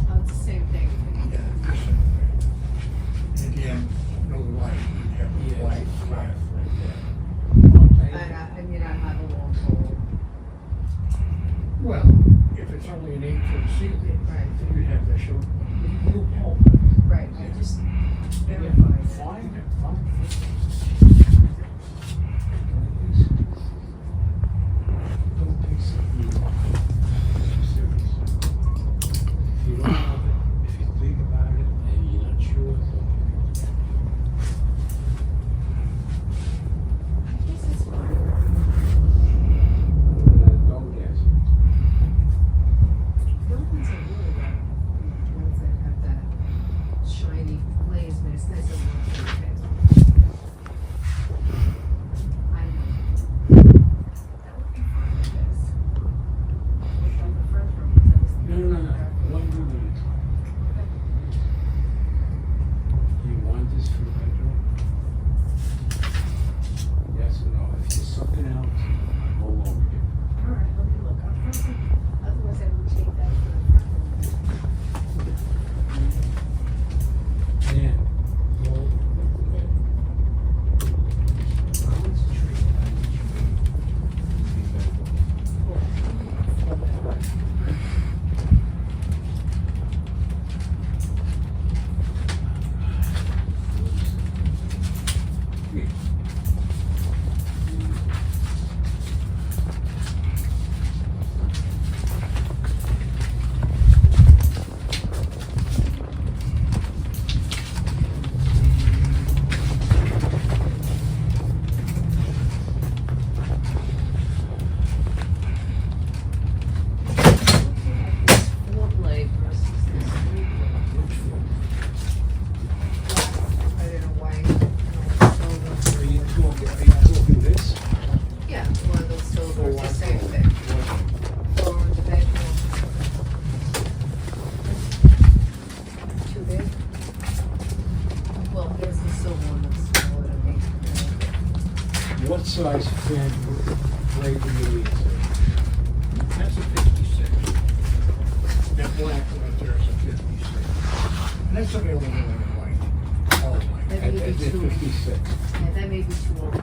Oh, it's the same thing. Yeah, this one. And again, no light, you have a white flat right there. I mean, I have a long pole. Well, if it's only an 8-foot ceiling, Right. then you'd have the short, little pole. Right, I just Yeah, verified it. fine, fine. Don't take something serious. If you don't have it, if you think about it and you're not sure, This is fine. don't guess. The ones are really good. The ones that have that shiny glaze, but it's nice and warm for your face. I know. That would be fine with this. Which on the first room, because I was No, thinking no, no, about that. one room at a time. Do you want this for the bedroom? Yes or no? If there's something else, I'm all over you. All right, let me look. Otherwise, I would take that for the front room. Dan, go over the bed. How much tree? How much Four blade versus this three blade. Black, red, and white, and silver. Are you talking this? Yeah, one of those silver, Or it's the one same color? thing. One. Or the bedroom. Too big? Well, here's the silver one that's smaller than me. What size fan blade do you need? That's a 56. That black right there is a 56. And that's available in white, all white. That may be At too, 56. yeah, that may be too old.